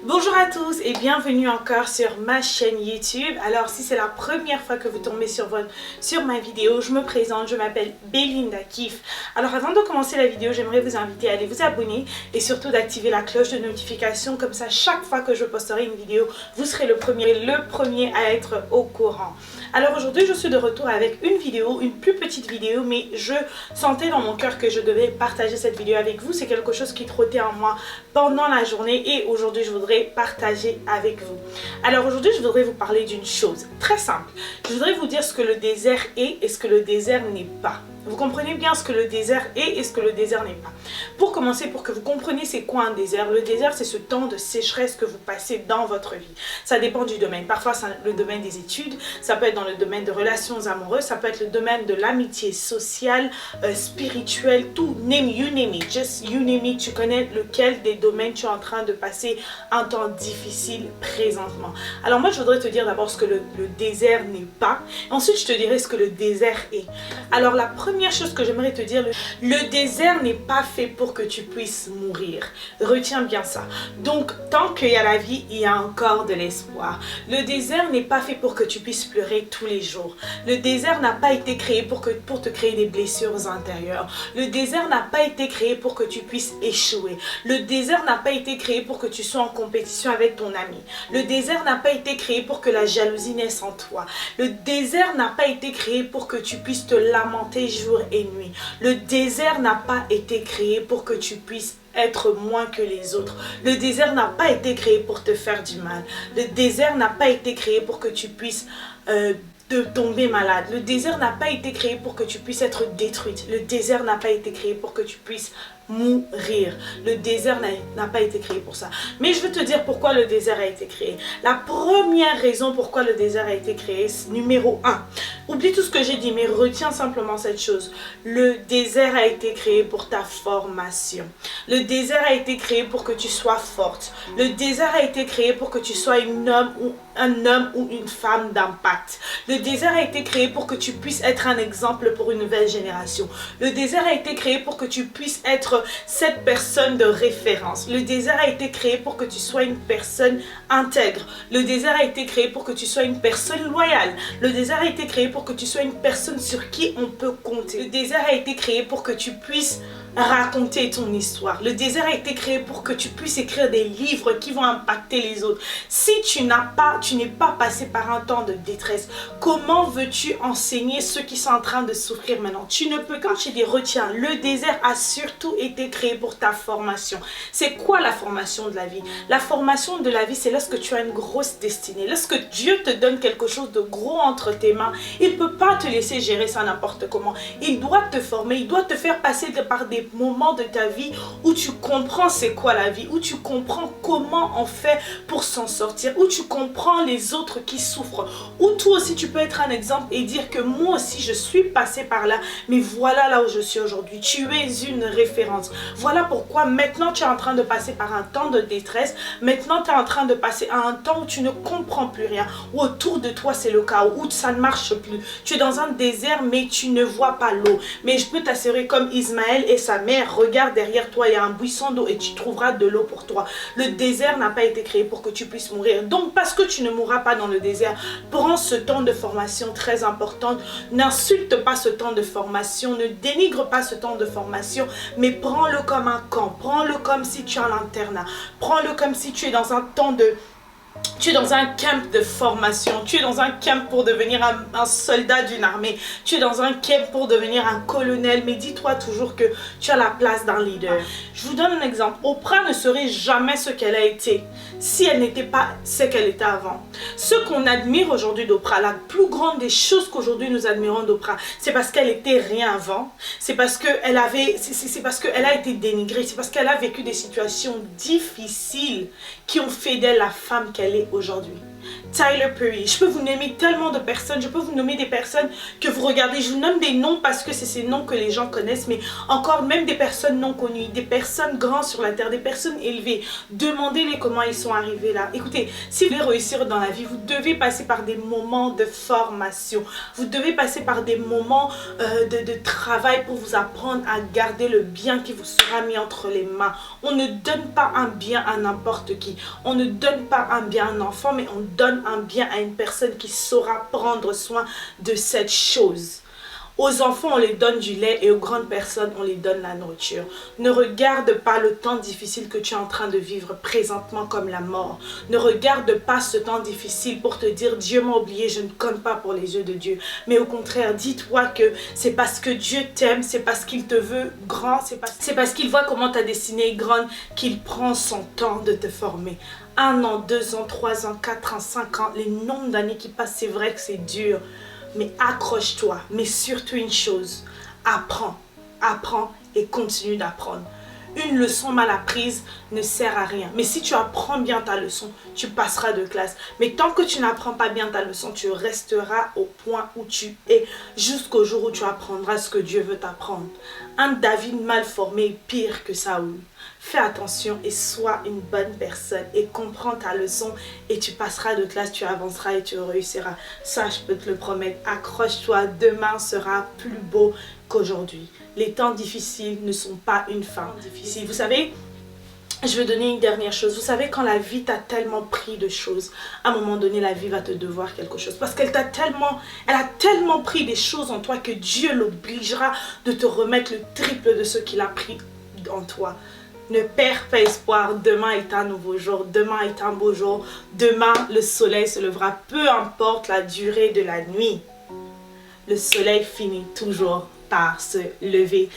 Bonjour à tous et bienvenue encore sur ma chaîne YouTube. Alors si c'est la première fois que vous tombez sur ma vidéo, je me présente, je m'appelle Belinda Kiff. Alors avant de commencer la vidéo, j'aimerais vous inviter à aller vous abonner et surtout d'activer la cloche de notification. Comme ça, chaque fois que je posterai une vidéo, vous serez le premier à être au courant. Alors aujourd'hui, je suis de retour avec une vidéo, une plus petite vidéo, mais je sentais dans mon cœur que je devais partager cette vidéo avec vous. C'est quelque chose qui trottait en moi pendant la journée et aujourd'hui, je voudrais partager avec vous. Alors aujourd'hui, je voudrais vous parler d'une chose très simple. Je voudrais vous dire ce que le désert est et ce que le désert n'est pas. Vous comprenez bien ce que le désert est et ce que le désert n'est pas. Pour commencer, pour que vous compreniez c'est quoi un désert, le désert c'est ce temps de sécheresse que vous passez dans votre vie. Ça dépend du domaine. Parfois c'est le domaine des études, ça peut être dans le domaine de relations amoureuses, ça peut être le domaine de l'amitié sociale, spirituelle, tout, you name it, just you name it. Tu connais lequel des domaines tu es en train de passer un temps difficile présentement. Alors moi je voudrais te dire d'abord ce que le désert n'est pas. Ensuite je te dirai ce que le désert est. Alors la première chose que j'aimerais te dire, le désert n'est pas fait pour que tu puisses mourir. Retiens bien ça. Donc, tant qu'il y a la vie, il y a encore de l'espoir. Le désert n'est pas fait pour que tu puisses pleurer tous les jours. Le désert n'a pas été créé pour te créer des blessures intérieures. Le désert n'a pas été créé pour que tu puisses échouer. Le désert n'a pas été créé pour que tu sois en compétition avec ton ami. Le désert n'a pas été créé pour que la jalousie naisse en toi. Le désert n'a pas été créé pour que tu puisses te lamenter jour et nuit. Le désert n'a pas été créé pour que tu puisses être moins que les autres. Le désert n'a pas été créé pour te faire du mal. Le désert n'a pas été créé pour que tu puisses de tomber malade. Le désert n'a pas été créé pour que tu puisses être détruite. Le désert n'a pas été créé pour que tu puisses mourir. Le désert n'a pas été créé pour ça. Mais je veux te dire pourquoi le désert a été créé. La première raison pourquoi le désert a été créé, numéro 1. Oublie tout ce que j'ai dit, mais retiens simplement cette chose. Le désert a été créé pour ta formation. Le désert a été créé pour que tu sois forte. Le désert a été créé pour que tu sois un homme ou une femme d'impact. Le désert a été créé pour que tu puisses être un exemple pour une nouvelle génération. Le désert a été créé pour que tu puisses être cette personne de référence. Le désert a été créé pour que tu sois une personne intègre. Le désert a été créé pour que tu sois une personne loyale. Le désert a été créé pour que tu sois une personne sur qui on peut compter. Le désert a été créé pour que tu puisses raconter ton histoire. Le désert a été créé pour que tu puisses écrire des livres qui vont impacter les autres. Si tu n'es pas passé par un temps de détresse, comment veux-tu enseigner ceux qui sont en train de souffrir maintenant? Tu ne peux, quand je dis retiens, le désert a surtout été créé pour ta formation. C'est quoi la formation de la vie? La formation de la vie, c'est lorsque tu as une grosse destinée. Lorsque Dieu te donne quelque chose de gros entre tes mains, il ne peut pas te laisser gérer ça n'importe comment. Il doit te former, il doit te faire passer par des moments de ta vie où tu comprends c'est quoi la vie, où tu comprends comment on fait pour s'en sortir, où tu comprends les autres qui souffrent, où toi aussi tu peux être un exemple et dire que moi aussi je suis passé par là, mais voilà là où je suis aujourd'hui. Tu es une référence. Voilà pourquoi maintenant tu es en train de passer par un temps de détresse, maintenant tu es en train de passer à un temps où tu ne comprends plus rien, où autour de toi c'est le chaos, où ça ne marche plus. Tu es dans un désert mais tu ne vois pas l'eau. Mais je peux t'assurer comme Ismaël et sa mère, regarde derrière toi, il y a un buisson d'eau et tu trouveras de l'eau pour toi. Le désert n'a pas été créé pour que tu puisses mourir. Donc parce que tu ne mourras pas dans le désert, prends ce temps de formation très important. N'insulte pas ce temps de formation, ne dénigre pas ce temps de formation, mais prends-le comme un camp, prends-le comme si tu es en internat, prends-le comme si tu es dans un temps de... Tu es dans un camp de formation, tu es dans un camp pour devenir un soldat d'une armée, tu es dans un camp pour devenir un colonel, mais dis-toi toujours que tu as la place d'un leader. Je vous donne un exemple. Oprah ne serait jamais ce qu'elle a été si elle n'était pas ce qu'elle était avant. Ce qu'on admire aujourd'hui d'Oprah, la plus grande des choses qu'aujourd'hui nous admirons d'Oprah, c'est parce qu'elle était rien avant, c'est parce qu'elle a été dénigrée, c'est parce qu'elle a vécu des situations difficiles qui ont fait d'elle la femme qu'elle est aujourd'hui. Tyler Perry. Je peux vous nommer tellement de personnes, je peux vous nommer des personnes que vous regardez. Je vous nomme des noms parce que c'est ces noms que les gens connaissent, mais encore même des personnes non connues, des personnes grandes sur la terre, des personnes élevées. Demandez-les comment ils sont arrivés là. Écoutez, si vous voulez réussir dans la vie, vous devez passer par des moments de formation. Vous devez passer par des moments de travail pour vous apprendre à garder le bien qui vous sera mis entre les mains. On ne donne pas un bien à n'importe qui. On ne donne pas un bien à un enfant, mais on donne un bien à une personne qui saura prendre soin de cette chose. Aux enfants, on les donne du lait et aux grandes personnes, on les donne la nourriture. Ne regarde pas le temps difficile que tu es en train de vivre présentement comme la mort. Ne regarde pas ce temps difficile pour te dire « Dieu m'a oublié, je ne compte pas pour les yeux de Dieu ». Mais au contraire, dis-toi que c'est parce que Dieu t'aime, c'est parce qu'il te veut grand, c'est parce qu'il voit comment ta destinée est grande qu'il prend son temps de te former. 1 an, 2 ans, 3 ans, 4 ans, 5 ans, les nombres d'années qui passent, c'est vrai que c'est dur. Mais accroche-toi, mais surtout une chose, apprends, apprends et continue d'apprendre. Une leçon mal apprise ne sert à rien. Mais si tu apprends bien ta leçon, tu passeras de classe. Mais tant que tu n'apprends pas bien ta leçon, tu resteras au point où tu es jusqu'au jour où tu apprendras ce que Dieu veut t'apprendre. Un David mal formé est pire que Saoul. Fais attention et sois une bonne personne et comprends ta leçon et tu passeras de classe, tu avanceras et tu réussiras. Ça, je peux te le promettre. Accroche-toi, demain sera plus beau qu'aujourd'hui. Les temps difficiles ne sont pas une fin difficile. Vous savez, je vais donner une dernière chose. Vous savez, quand la vie t'a tellement pris de choses, à un moment donné, la vie va te devoir quelque chose. Parce qu'elle a tellement pris des choses en toi que Dieu l'obligera de te remettre le triple de ce qu'il a pris en toi. Ne perds pas espoir, demain est un nouveau jour, demain est un beau jour, demain le soleil se lèvera, peu importe la durée de la nuit. Le soleil finit toujours par se lever.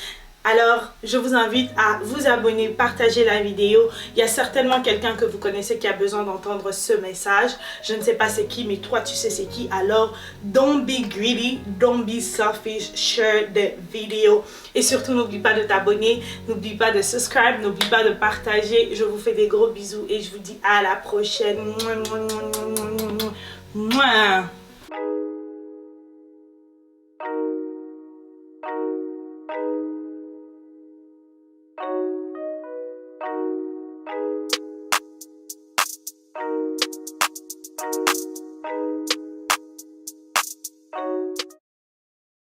Alors, je vous invite à vous abonner, partager la vidéo. Il y a certainement quelqu'un que vous connaissez qui a besoin d'entendre ce message. Je ne sais pas c'est qui, mais toi, tu sais c'est qui. Alors, don't be greedy, don't be selfish, share the video. Et surtout, n'oublie pas de t'abonner, n'oublie pas de subscribe, n'oublie pas de partager. Je vous fais des gros bisous et je vous dis à la prochaine. Mouah.